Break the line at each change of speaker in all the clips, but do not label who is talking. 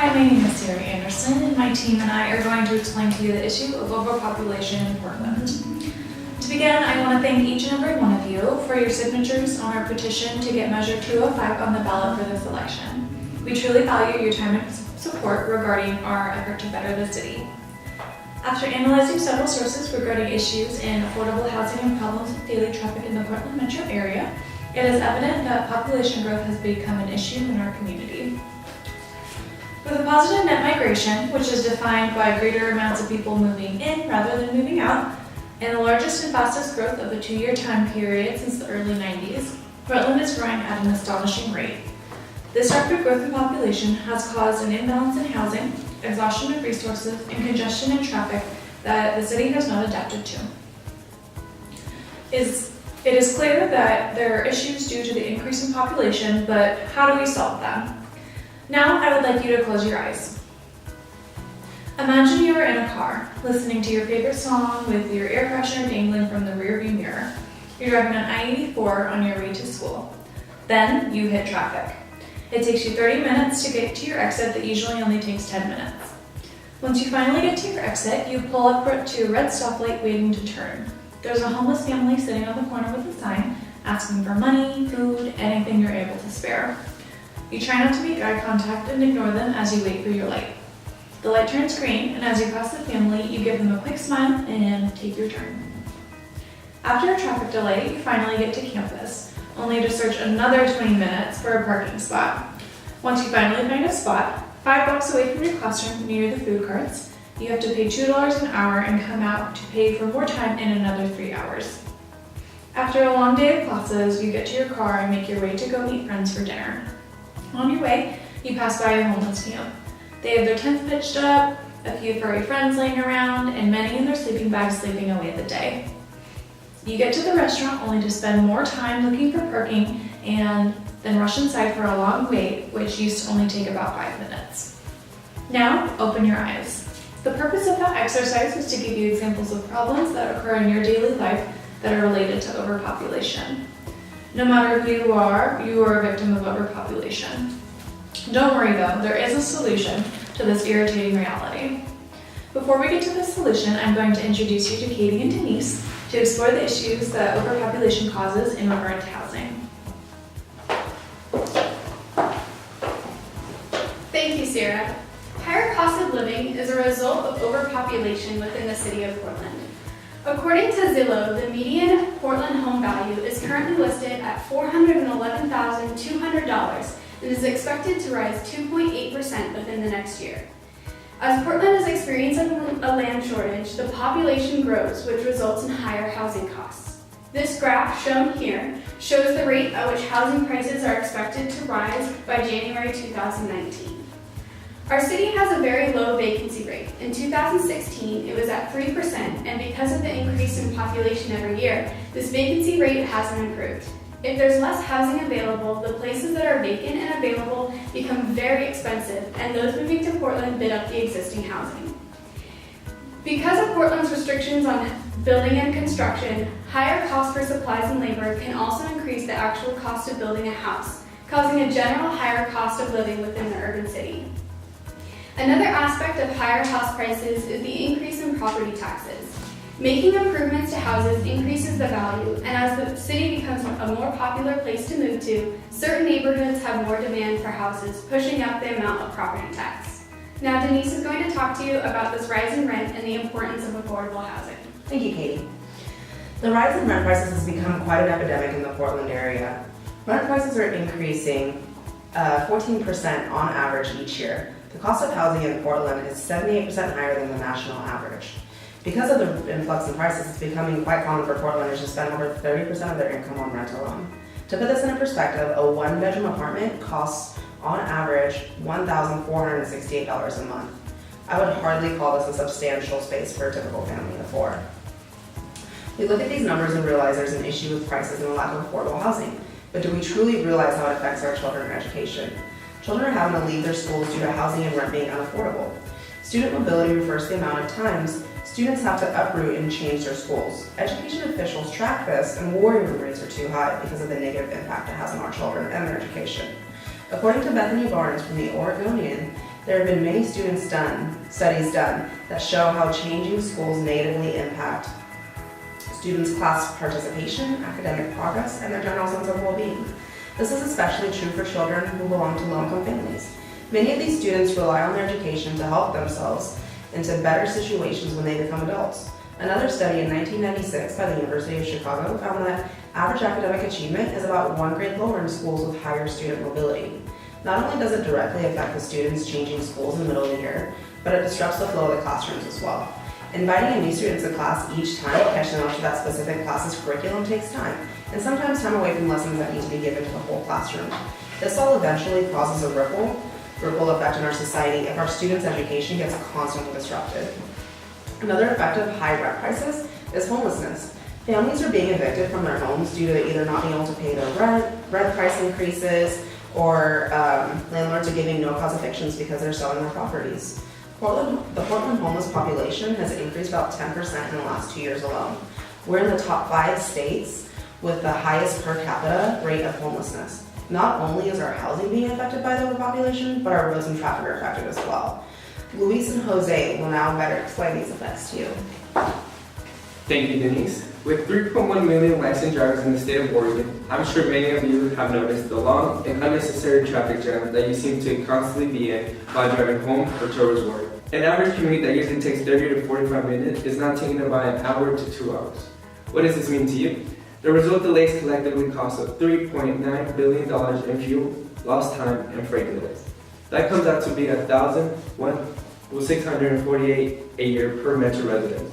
Hi, my name is Sarah Anderson, and my team and I are going to explain to you the issue of overpopulation in Portland. To begin, I want to thank each and every one of you for your signatures on our petition to get Measure 205 on the ballot for this election. We truly value your time and support regarding our effort to better the city. After analyzing several sources regarding issues in affordable housing and problems with daily traffic in the Portland metro area, it is evident that population growth has become an issue in our community. With a positive net migration, which is defined by greater amounts of people moving in rather than moving out, and the largest and fastest growth of a 2-year time period since the early 90s, Portland is growing at an astonishing rate. This rapid growth in population has caused an imbalance in housing, exhaustion of resources, and congestion in traffic that the city has not adapted to. It is clear that there are issues due to the increase in population, but how do we solve them? Now, I would like you to close your eyes. Imagine you are in a car, listening to your favorite song with your air freshener dangling from the rearview mirror. You're driving on I-84 on your way to school. Then, you hit traffic. It takes you 30 minutes to get to your exit that usually only takes 10 minutes. Once you finally get to your exit, you pull up to a red stoplight waiting to turn. There's a homeless family sitting on the corner with a sign, asking for money, food, anything you're able to spare. You try not to make eye contact and ignore them as you wait for your light. The light turns green, and as you pass the family, you give them a quick smile and take your turn. After a traffic delay, you finally get to campus, only to search another 20 minutes for a parking spot. Once you finally find a spot, 5 blocks away from your classroom near the food carts, you have to pay $2 an hour and come out to pay for more time in another 3 hours. After a long day of classes, you get to your car and make your way to go meet friends for dinner. On your way, you pass by a homeless camp. They have their tents pitched up, a few furry friends laying around, and many in their sleeping bags sleeping away the day. You get to the restaurant only to spend more time looking for parking and then rush inside for a long wait, which used to only take about 5 minutes. Now, open your eyes. The purpose of that exercise was to give you examples of problems that occur in your daily life that are related to overpopulation. No matter who you are a victim of overpopulation. Don't worry though, there is a solution to this irritating reality. Before we get to the solution, I'm going to introduce you to Katie and Denise to explore the issues that overpopulation causes in regard to housing.
Thank you, Sarah. Higher cost of living is a result of overpopulation within the city of Portland. According to Zillow, the median Portland home value is currently listed at $411,200 and is expected to rise 2.8% within the next year. As Portland is experiencing a land shortage, the population grows, which results in higher housing costs. This graph shown here shows the rate at which housing prices are expected to rise by January 2019. Our city has a very low vacancy rate. In 2016, it was at 3%, and because of the increase in population every year, this vacancy rate hasn't improved. If there's less housing available, the places that are vacant and available become very expensive, and those moving to Portland bid up the existing housing. Because of Portland's restrictions on building and construction, higher costs for supplies and labor can also increase the actual cost of building a house, causing a general higher cost of living within the urban city. Another aspect of higher house prices is the increase in property taxes. Making improvements to houses increases the value, and as the city becomes a more popular place to move to, certain neighborhoods have more demand for houses, pushing up the amount of property tax. Now Denise is going to talk to you about this rise in rent and the importance of affordable housing.
Thank you, Katie. The rise in rent prices has become quite an epidemic in the Portland area. Rent prices are increasing 14% on average each year. The cost of housing in Portland is 78% higher than the national average. Because of the influx in prices, it's becoming quite common for Portlanders to spend over 30% of their income on rent alone. To put this into perspective, a 1-bedroom apartment costs, on average, $1,468 a month. I would hardly call this a substantial space for a typical family of 4. We look at these numbers and realize there's an issue with prices and a lack of affordable housing. But do we truly realize how it affects our children and education? Children are having to leave their schools due to housing and rent being unaffordable. Student mobility refers to the amount of times students have to uproot and change their schools. Education officials track this, and worry room rates are too high because of the negative impact it has on our children and their education. According to Bethany Barnes from the Oregonian, There have been many studies done that show how changing schools negatively impact students' class participation, academic progress, and their general sense of well-being. This is especially true for children who belong to low-income families. Many of these students rely on their education to help themselves into better situations when they become adults. Another study in 1996 by the University of Chicago found that average academic achievement is about 1 grade lower in schools with higher student mobility. Not only does it directly affect the students changing schools in the middle of the year, but it disrupts the flow of the classrooms as well. Inviting a new student to class each time to catch them up to that specific class's curriculum takes time, and sometimes time away from lessons that need to be given to the whole classroom. This all eventually causes a ripple effect in our society if our students' education gets constantly disrupted. Another effect of high rent prices is homelessness. Families are being evicted from their homes due to either not being able to pay their rent price increases, or landlords are giving no-cause evictions because they're selling their properties. The Portland homeless population has increased about 10% in the last 2 years alone. We're in the top 5 states with the highest per capita rate of homelessness. Not only is our housing being affected by the overpopulation, but our roads and traffic are affected as well. Luis and Jose will now better explain these effects to you.
Thank you, Denise. With 3.1 million licensed drivers in the state of Oregon, I'm sure many of you have noticed the long and unnecessary traffic jam that you seem to constantly be in while driving home or towards work. An average commute that usually takes 30 to 45 minutes is now taking about an hour to 2 hours. What does this mean to you? The result delays collectively cost of $3.9 billion in fuel, lost time, and freight delays. That comes out to be $1,648 a year per Metro resident.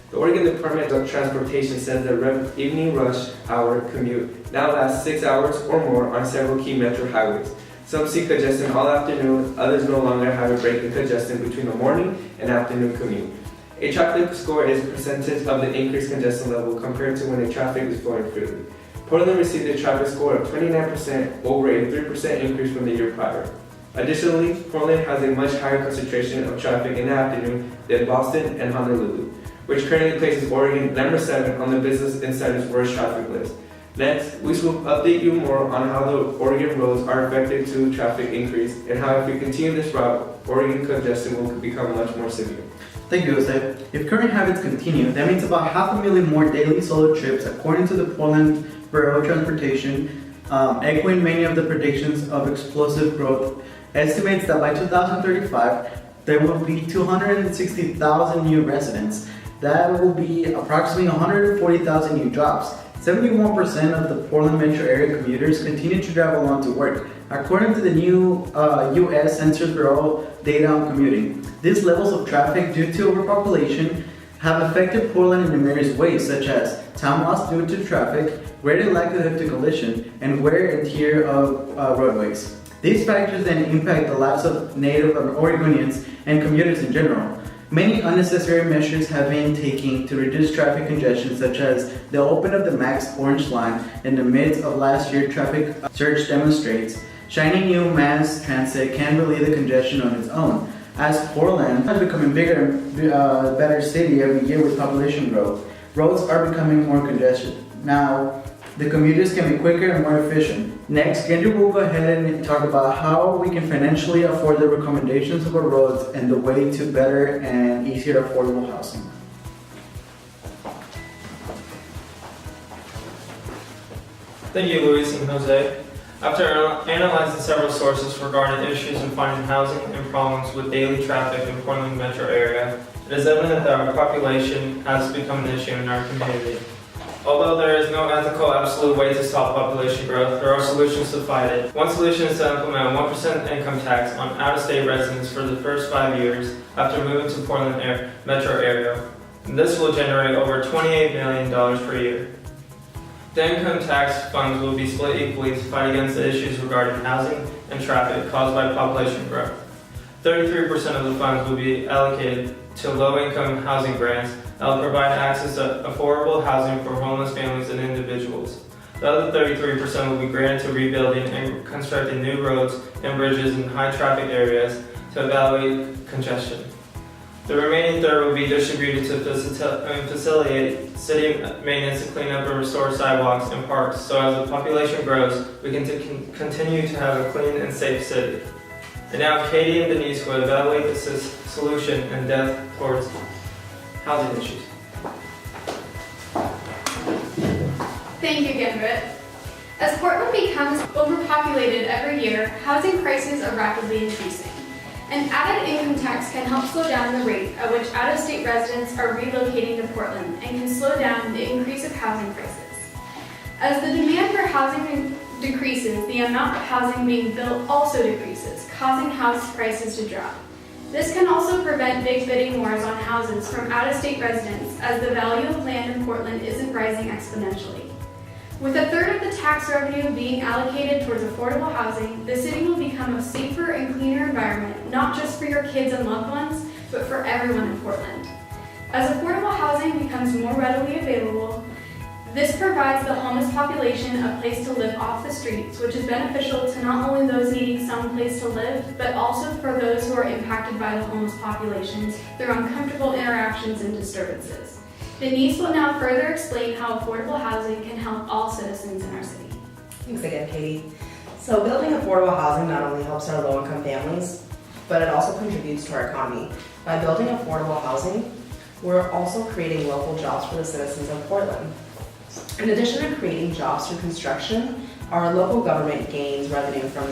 The Oregon Department of Transportation says the evening rush hour commute now lasts 6 hours or more on several key Metro highways. Some see congestion all afternoon, others no longer have a break in congestion between the morning and afternoon commute. A traffic score is a percentage of the increased congestion level compared to when the traffic is flowing freely. Portland received a traffic score of 29% over a 3% increase from the year prior. Additionally, Portland has a much higher concentration of traffic in the afternoon than Boston and Honolulu, which currently places Oregon number 7 on the Business Insider's worst traffic list. Next, we will update you more on how the Oregon roads are affected to traffic increase and how if we continue this route, Oregon congestion will become much more severe.
Thank you, Jose. If current habits continue, that means about 500,000 more daily solo trips according to the Portland Bureau of Transportation, echoing many of the predictions of explosive growth. Estimates that by 2035, there will be 260,000 new residents. That will be approximately 140,000 new jobs. 71% of the Portland metro area commuters continue to drive along to work, according to the new U.S. Census Bureau data on commuting. These levels of traffic due to overpopulation have affected Portland in various ways, such as time loss due to traffic, greater likelihood to collision, and wear and tear of roadways. These factors then impact the lives of native Oregonians and commuters in general. Many unnecessary measures have been taken to reduce traffic congestion, such as the open of the Max Orange Line in the midst of last year's traffic surge demonstrates. Shiny new mass transit can relieve the congestion on its own, as Portland has become a bigger and better city every year with population growth. Roads are becoming more congested. Now, the commuters can be quicker and more efficient. Next, Andrew will go ahead and talk about how we can financially afford the recommendations of our roads and the way to better and easier affordable housing.
Thank you, Luis and Jose. After analyzing several sources regarding issues in finding housing and problems with daily traffic in Portland metro area, it is evident that our population has become an issue in our community. Although there is no ethical absolute way to stop population growth, there are solutions to fight it. One solution is to implement a 1% income tax on out-of-state residents for the first 5 years after moving to Portland metro area. And this will generate over $28 million per year. The income tax funds will be split equally to fight against the issues regarding housing and traffic caused by population growth. 33% of the funds will be allocated to low-income housing grants that will provide access to affordable housing for homeless families and individuals. The other 33% will be granted to rebuilding and constructing new roads and bridges in high-traffic areas to evaluate congestion. The remaining third will be distributed to facilitate city maintenance to clean up and restore sidewalks and parks, so as the population grows, we can continue to have a clean and safe city. And now Katie and Denise will evaluate the solution and depth towards housing issues.
Thank you again, Britt. As Portland becomes overpopulated every year, housing prices are rapidly increasing. An added income tax can help slow down the rate at which out-of-state residents are relocating to Portland and can slow down the increase of housing prices. As the demand for housing decreases, the amount of housing being built also decreases, causing house prices to drop. This can also prevent big bidding wars on houses from out-of-state residents, as the value of land in Portland isn't rising exponentially. With a third of the tax revenue being allocated towards affordable housing, the city will become a safer and cleaner environment, not just for your kids and loved ones, but for everyone in Portland. As affordable housing becomes more readily available, this provides the homeless population a place to live off the streets, which is beneficial to not only those needing some place to live, but also for those who are impacted by the homeless populations through uncomfortable interactions and disturbances. Denise will now further explain how affordable housing can help all citizens in our city.
Thanks again, Katie. So building affordable housing not only helps our low-income families, but it also contributes to our economy. By building affordable housing, we're also creating local jobs for the citizens of Portland. In addition to creating jobs through construction, our local government gains revenue from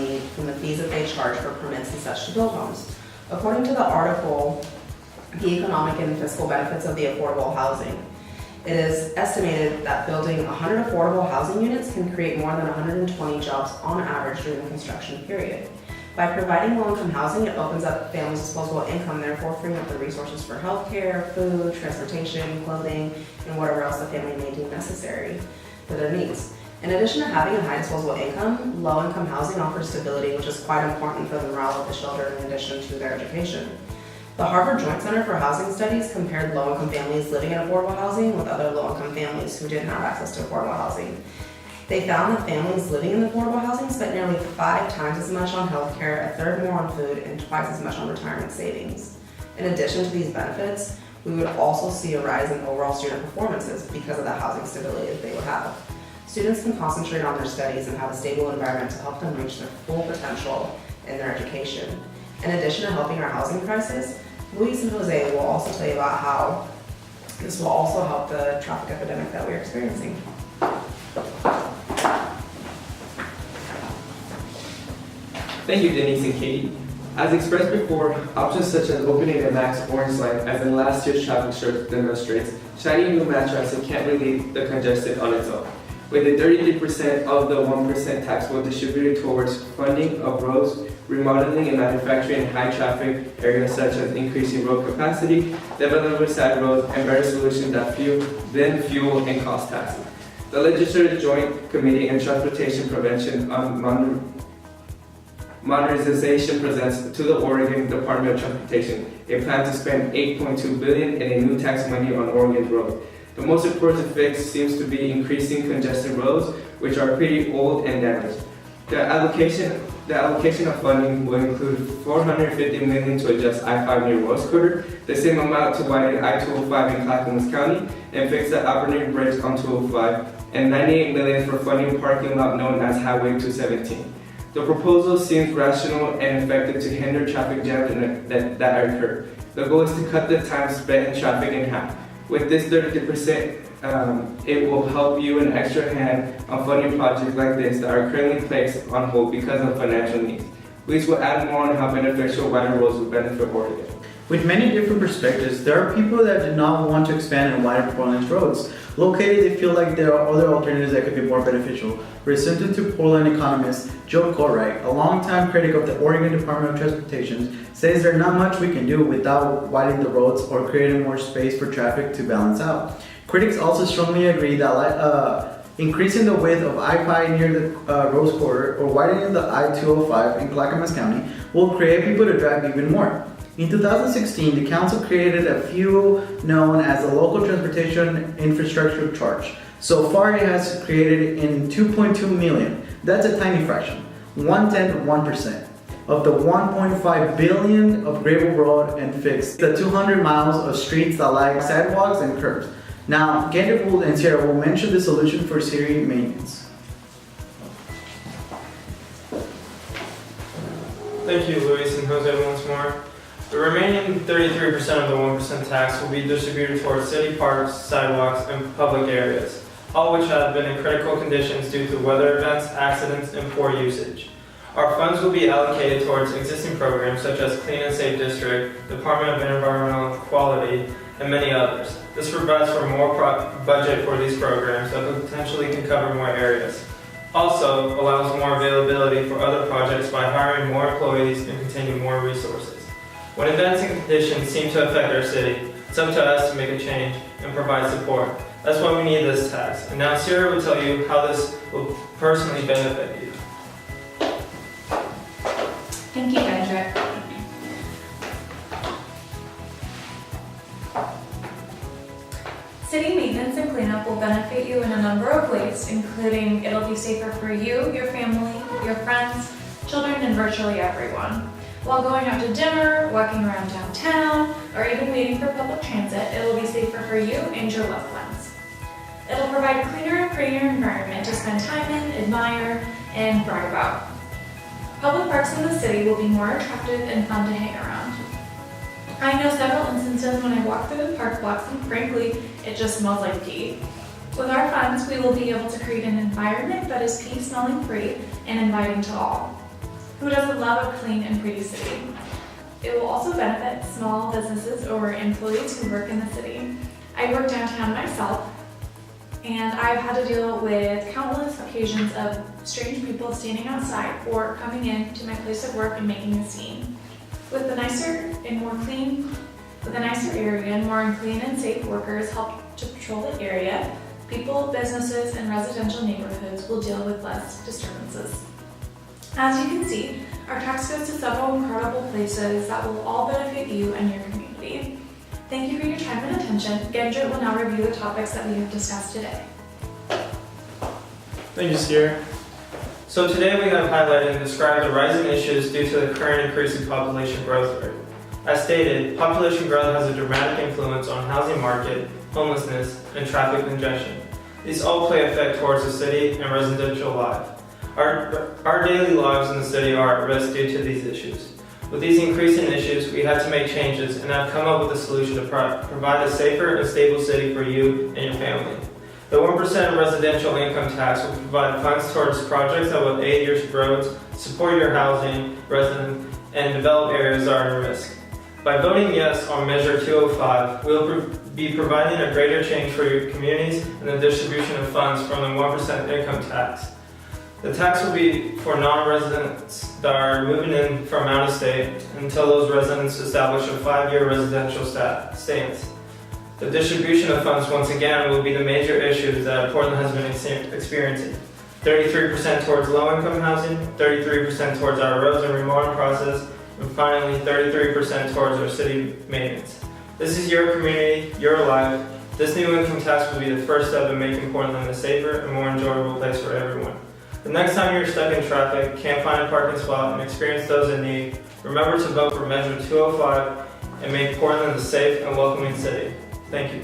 the fees that they charge for permits and such to build homes. According to the article, The Economic and Fiscal Benefits of the Affordable Housing, it is estimated that building 100 affordable housing units can create more than 120 jobs on average during the construction period. By providing low-income housing, it opens up families' disposable income, therefore freeing up the resources for healthcare, food, transportation, clothing, and whatever else the family may deem necessary for their needs. In addition to having a high disposable income, low-income housing offers stability, which is quite important for the morale of the children in addition to their education. The Harvard Joint Center for Housing Studies compared low-income families living in affordable housing with other low-income families who didn't have access to affordable housing. They found that families living in affordable housing spent nearly 5 times as much on healthcare, a third more on food, and twice as much on retirement savings. In addition to these benefits, we would also see a rise in overall student performances because of the housing stability that they would have. Students can concentrate on their studies and have a stable environment to help them reach their full potential in their education. In addition to helping our housing crisis, Luis and Jose will also tell you about how this will also help the traffic epidemic that we're experiencing.
Thank you, Denise and Katie. As expressed before, options such as opening the max orange line, as in last year's traffic shirt demonstrates, shiny new Metro transit can't relieve the congestion on its own. With the 33% of the 1% tax will distributed towards funding of roads, remodeling and manufacturing in high traffic areas such as increasing road capacity, developing side roads, and better solutions that fuel and cost taxes. The Legislative Joint Committee on Transportation Prevention on Modernization presents to the Oregon Department of Transportation a plan to spend $8.2 billion in a new tax money on Oregon's roads. The most important fix seems to be increasing congested roads, which are pretty old and damaged. The allocation of funding will include $450 million to adjust I-5 near Rose Quarter, the same amount to widen I-205 in Clackamas County and fix the operating bridge on 205, and $98 million for funding parking lot known as Highway 217. The proposal seems rational and effective to hinder traffic jams that occur. The goal is to cut the time spent in traffic in half. With this 30%, it will help you an extra hand on funding projects like this that are currently placed on hold because of financial needs. Please will add more on how beneficial wider roads will benefit Oregon.
With many different perspectives, there are people that do not want to expand and widen Portland's roads. Located, they feel like there are other alternatives that could be more beneficial. Presented to Portland economist Joe Corright, a longtime critic of the Oregon Department of Transportation, says there's not much we can do without widening the roads or creating more space for traffic to balance out. Critics also strongly agree that increasing the width of I-5 near the Rose Quarter or widening the I-205 in Clackamas County will create people to drive even more. In 2016, the council created a fuel known as the Local Transportation Infrastructure Charge. So far, it has created in $2.2 million. That's a tiny fraction, 1/10% of the $1.5 billion of gravel road and fixed the 200 miles of streets that lack sidewalks and curbs. Now, Kendrick and Sierra will mention the solution for city maintenance.
Thank you, Luis and Jose, once more. The remaining 33% of the 1% tax will be distributed towards city parks, sidewalks, and public areas, all which have been in critical conditions due to weather events, accidents, and poor usage. Our funds will be allocated towards existing programs such as Clean and Safe District, Department of Environmental Quality, and many others. This provides for more budget for these programs that potentially can cover more areas. Also allows more availability for other projects by hiring more employees and containing more resources. When events and conditions seem to affect our city, it's up to us to make a change and provide support. That's why we need this tax. And now Sierra will tell you how this will personally benefit you.
Thank you, Kendrick. City maintenance and cleanup will benefit you in a number of ways, including it'll be safer for you, your family, your friends, children, and virtually everyone. While going out to dinner, walking around downtown, or even waiting for public transit, it will be safer for you and your loved ones. It'll provide a cleaner and prettier environment to spend time in, admire, and brag about. Public parks in the city will be more attractive and fun to hang around. I know several instances when I walk through the park blocks and frankly, it just smells like pee. With our funds, we will be able to create an environment that is pee-smelling free and inviting to all. Who doesn't love a clean and pretty city? It will also benefit small businesses or employees who work in the city. I work downtown myself, and I've had to deal with countless occasions of strange people standing outside or coming in to my place of work and making a scene. With a nicer area and more clean and safe workers help to patrol the area, people, businesses, and residential neighborhoods will deal with less disturbances. As you can see, our tax goes to several incredible places that will all benefit you and your community. Thank you for your time and attention. Gendrit will now review the topics that we have discussed today.
Thank you, Sierra. So today we have highlighted and described the rising issues due to the current increasing population growth rate. As stated, population growth has a dramatic influence on housing market, homelessness, and traffic congestion. These all play effect towards the city and residential life. Our daily lives in the city are at risk due to these issues. With these increasing issues, we had to make changes and have come up with a solution to provide a safer and stable city for you and your family. The 1% residential income tax will provide funds towards projects that will aid your roads, support your housing, residents, and develop areas that are at risk. By voting yes on Measure 205, we'll be providing a greater change for your communities and the distribution of funds from the 1% income tax. The tax will be for non-residents that are moving in from out of state until those residents establish a 5-year residential stance. The distribution of funds, once again, will be the major issues that Portland has been experiencing. 33% towards low-income housing, 33% towards our roads and remodeling process, and finally 33% towards our city maintenance. This is your community, your life. This new income tax will be the first step in making Portland a safer and more enjoyable place for everyone. The next time you're stuck in traffic, can't find a parking spot, and experience those in need, remember to vote for Measure 205 and make Portland a safe and welcoming city. Thank you.